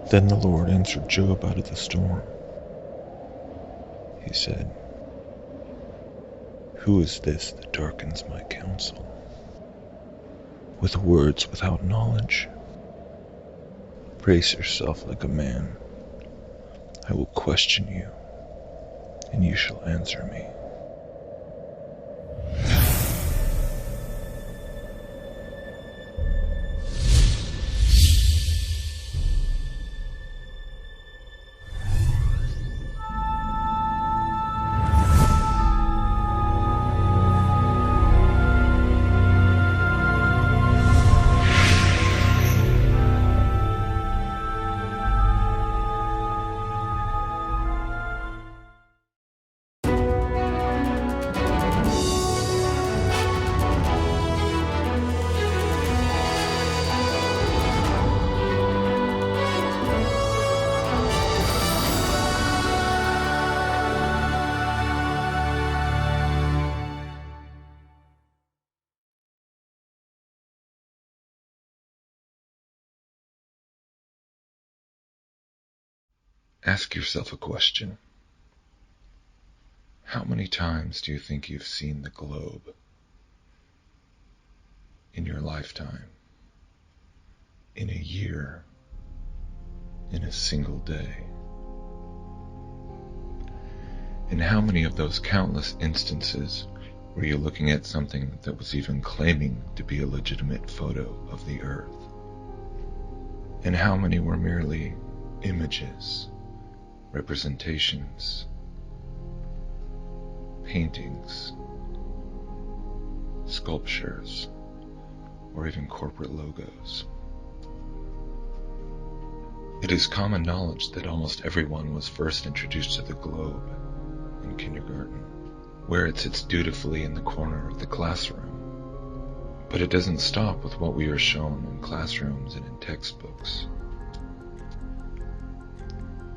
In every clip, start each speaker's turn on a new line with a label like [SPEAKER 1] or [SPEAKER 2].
[SPEAKER 1] Then the Lord answered Job out of the storm. He said, "Who is this that darkens my counsel with words without knowledge? Brace yourself like a man. I will question you, and you shall answer me." Ask yourself a question. How many times do you think you've seen the globe in your lifetime, in a year, in a single day? In how many of those countless instances were you looking at something that was even claiming to be a legitimate photo of the Earth? And how many were merely images, representations, paintings, sculptures, or even corporate logos? It is common knowledge that almost everyone was first introduced to the globe in kindergarten, where it sits dutifully in the corner of the classroom. But it doesn't stop with what we are shown in classrooms and in textbooks.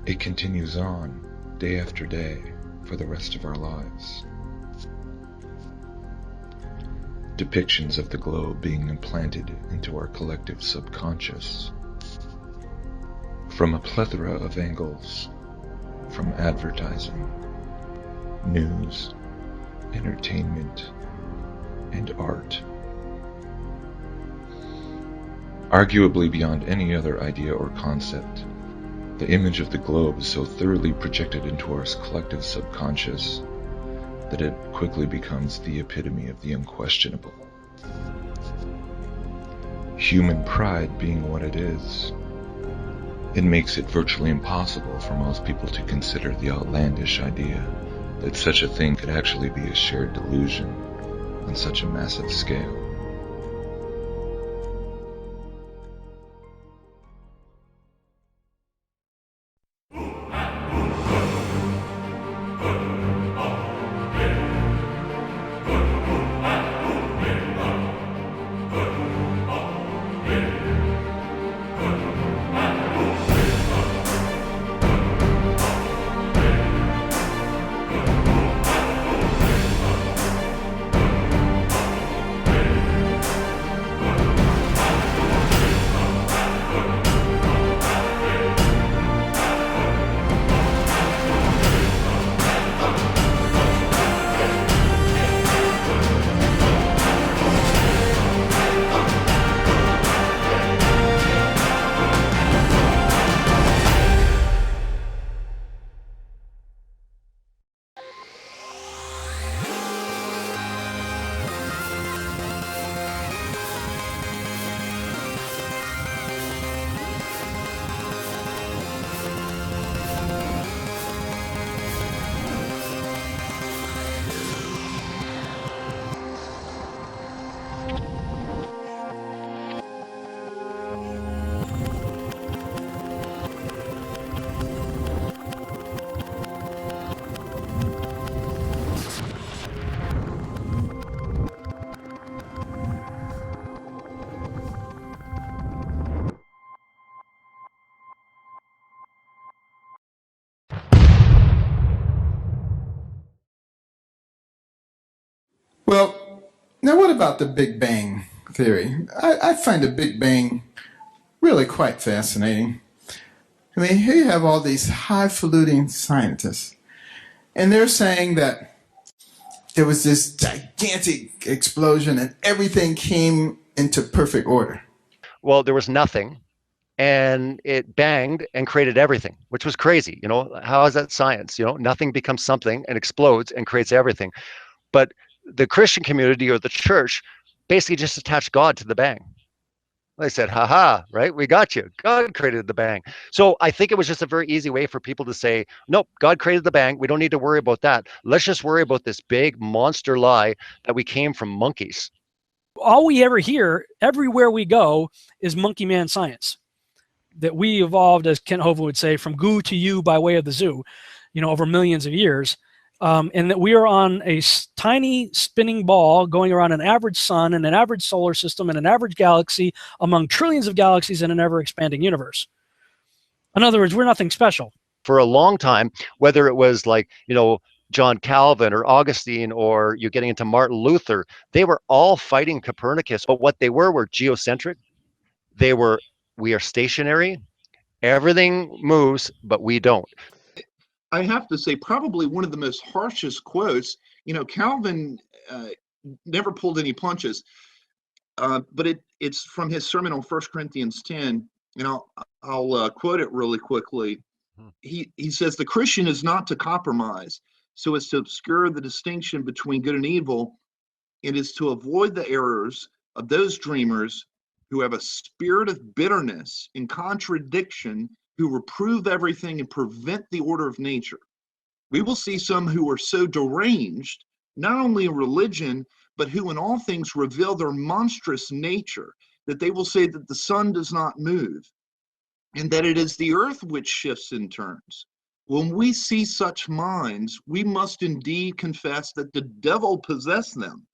[SPEAKER 1] It continues on, day after day, for the rest of our lives. Depictions of the globe being implanted into our collective subconscious from a plethora of angles, from advertising, news, entertainment, and art. Arguably beyond any other idea or concept, the image of the globe is so thoroughly projected into our collective subconscious that it quickly becomes the epitome of the unquestionable. Human pride being what it is, it makes it virtually impossible for most people to consider the outlandish idea that such a thing could actually be a shared delusion on such a massive scale.
[SPEAKER 2] Well, now what about the Big Bang theory? I find the Big Bang really quite fascinating. I mean, here you have all these highfalutin scientists, and they're saying that there was this gigantic explosion and everything came into perfect order.
[SPEAKER 3] Well, there was nothing, and it banged and created everything, which was crazy. How is that science? Nothing becomes something and explodes and creates everything. But the Christian community or the church basically just attached God to the bang. They said, haha, right? We got you. God created the bang. So I think it was just a very easy way for people to say, nope, God created the bang. We don't need to worry about that. Let's just worry about this big monster lie that we came from monkeys.
[SPEAKER 4] All we ever hear everywhere we go is monkey man science. That we evolved, as Kent Hovind would say, from goo to you by way of the zoo, over millions of years. And that we are on a tiny spinning ball going around an average sun and an average solar system and an average galaxy among trillions of galaxies in an ever-expanding universe. In other words, we're nothing special.
[SPEAKER 3] For a long time, whether it was like, John Calvin or Augustine, or you're getting into Martin Luther, they were all fighting Copernicus. But what they were geocentric. We are stationary. Everything moves, but we don't.
[SPEAKER 5] I have to say, probably one of the most harshest quotes. Calvin never pulled any punches, but it's from his sermon on 1 Corinthians 10, and I'll quote it really quickly. He says, "The Christian is not to compromise so as to obscure the distinction between good and evil. It is to avoid the errors of those dreamers who have a spirit of bitterness and contradiction, who reprove everything and prevent the order of nature. We will see some who are so deranged, not only in religion, but who in all things reveal their monstrous nature, that they will say that the sun does not move, and that it is the earth which shifts and turns. When we see such minds, we must indeed confess that the devil possessed them,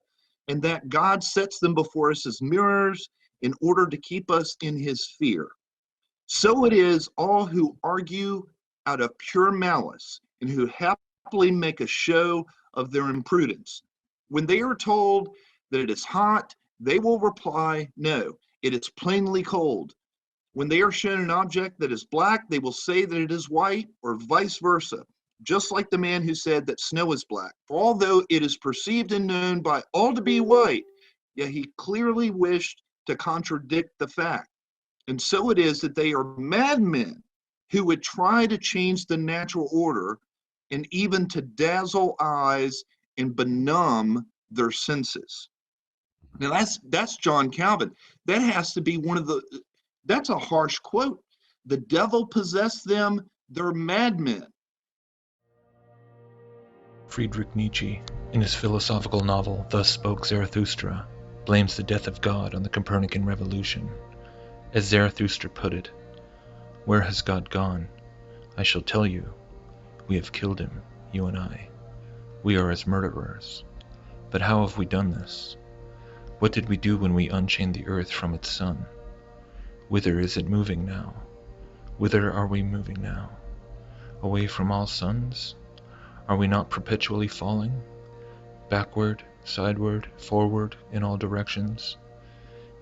[SPEAKER 5] and that God sets them before us as mirrors in order to keep us in his fear. So it is all who argue out of pure malice and who happily make a show of their imprudence. When they are told that it is hot, they will reply, no, it is plainly cold. When they are shown an object that is black, they will say that it is white, or vice versa, just like the man who said that snow is black. For although it is perceived and known by all to be white, yet he clearly wished to contradict the fact. And so it is that they are madmen who would try to change the natural order and even to dazzle eyes and benumb their senses." Now that's John Calvin. That has to be that's a harsh quote. The devil possessed them, they're madmen.
[SPEAKER 1] Friedrich Nietzsche, in his philosophical novel Thus Spoke Zarathustra, blames the death of God on the Copernican revolution. As Zarathustra put it, "Where has God gone? I shall tell you. We have killed him, you and I. We are as murderers. But how have we done this? What did we do when we unchained the earth from its sun? Whither is it moving now? Whither are we moving now? Away from all suns? Are we not perpetually falling? Backward, sideward, forward, in all directions?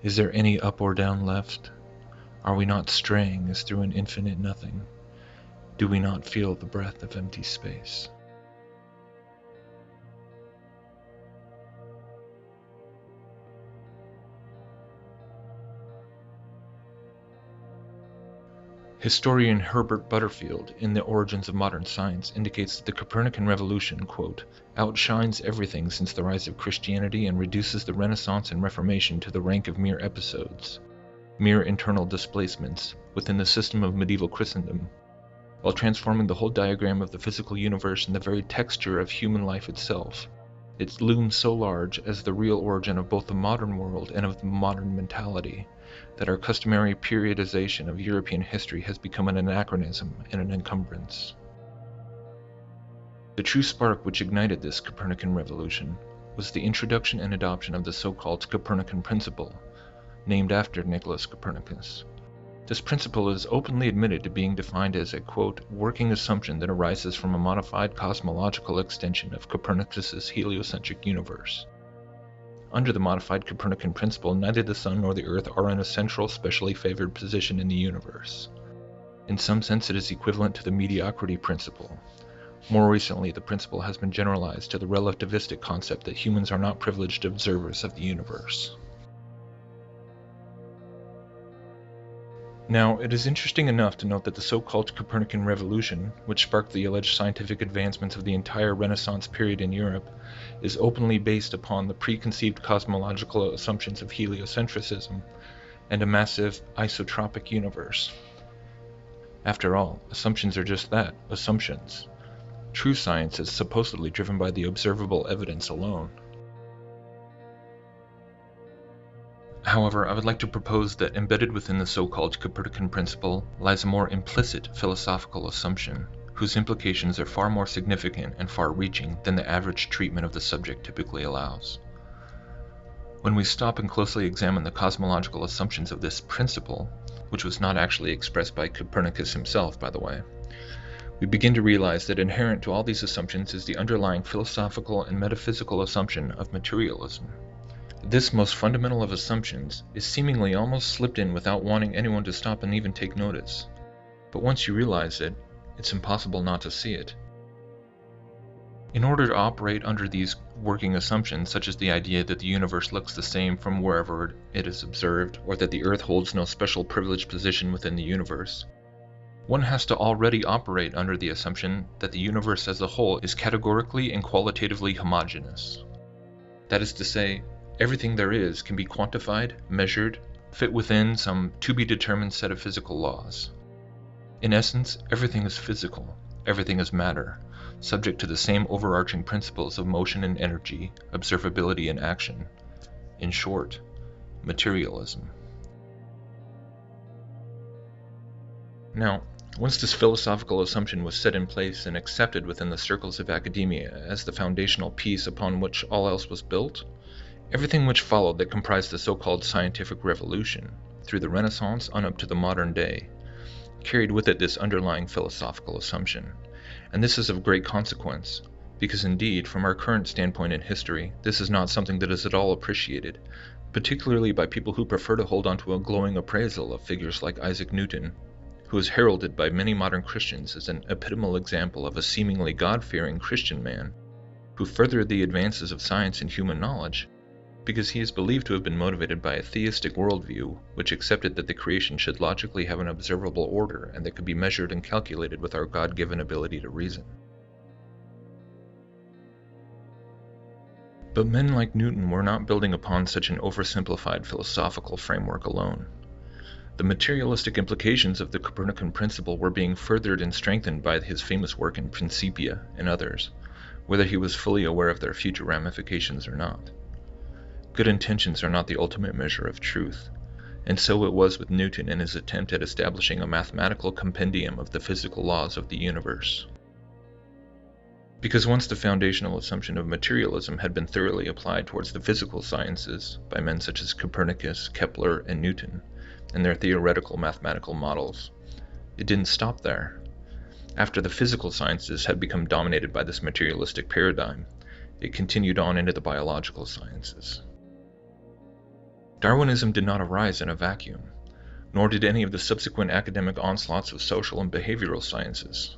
[SPEAKER 1] Is there any up or down left? Are we not straying as through an infinite nothing? Do we not feel the breath of empty space?" Historian Herbert Butterfield, in The Origins of Modern Science, indicates that the Copernican revolution, quote, "outshines everything since the rise of Christianity and reduces the Renaissance and Reformation to the rank of mere episodes, mere internal displacements within the system of medieval Christendom, while transforming the whole diagram of the physical universe and the very texture of human life itself. It looms so large as the real origin of both the modern world and of the modern mentality, that our customary periodization of European history has become an anachronism and an encumbrance." The true spark which ignited this Copernican revolution was the introduction and adoption of the so-called Copernican principle, named after Nicholas Copernicus. This principle is openly admitted to being defined as a, quote, "working assumption that arises from a modified cosmological extension of Copernicus's heliocentric universe." Under the modified Copernican principle, neither the sun nor the earth are in a central, specially favored position in the universe. In some sense, it is equivalent to the mediocrity principle. More recently, the principle has been generalized to the relativistic concept that humans are not privileged observers of the universe. Now, it is interesting enough to note that the so-called Copernican revolution, which sparked the alleged scientific advancements of the entire Renaissance period in Europe, is openly based upon the preconceived cosmological assumptions of heliocentrism and a massive isotropic universe. After all, assumptions are just that, assumptions. True science is supposedly driven by the observable evidence alone. However, I would like to propose that embedded within the so-called Copernican principle lies a more implicit philosophical assumption, whose implications are far more significant and far-reaching than the average treatment of the subject typically allows. When we stop and closely examine the cosmological assumptions of this principle, which was not actually expressed by Copernicus himself, by the way, we begin to realize that inherent to all these assumptions is the underlying philosophical and metaphysical assumption of materialism. This most fundamental of assumptions is seemingly almost slipped in without wanting anyone to stop and even take notice. But once you realize it, it's impossible not to see it. In order to operate under these working assumptions, such as the idea that the universe looks the same from wherever it is observed, or that the Earth holds no special privileged position within the universe, one has to already operate under the assumption that the universe as a whole is categorically and qualitatively homogeneous. That is to say, everything there is can be quantified, measured, fit within some to-be-determined set of physical laws. In essence, everything is physical, everything is matter, subject to the same overarching principles of motion and energy, observability and action. In short, materialism. Now, once this philosophical assumption was set in place and accepted within the circles of academia as the foundational piece upon which all else was built, everything which followed that comprised the so-called scientific revolution, through the Renaissance on up to the modern day, carried with it this underlying philosophical assumption. And this is of great consequence, because indeed, from our current standpoint in history, this is not something that is at all appreciated, particularly by people who prefer to hold on to a glowing appraisal of figures like Isaac Newton, who is heralded by many modern Christians as an epitomal example of a seemingly God-fearing Christian man, who furthered the advances of science and human knowledge, because he is believed to have been motivated by a theistic worldview which accepted that the creation should logically have an observable order and that could be measured and calculated with our God-given ability to reason. But men like Newton were not building upon such an oversimplified philosophical framework alone. The materialistic implications of the Copernican principle were being furthered and strengthened by his famous work in Principia and others, whether he was fully aware of their future ramifications or not. Good intentions are not the ultimate measure of truth, and so it was with Newton in his attempt at establishing a mathematical compendium of the physical laws of the universe. Because once the foundational assumption of materialism had been thoroughly applied towards the physical sciences by men such as Copernicus, Kepler, and Newton, and their theoretical mathematical models, it didn't stop there. After the physical sciences had become dominated by this materialistic paradigm, it continued on into the biological sciences. Darwinism did not arise in a vacuum, nor did any of the subsequent academic onslaughts of social and behavioral sciences.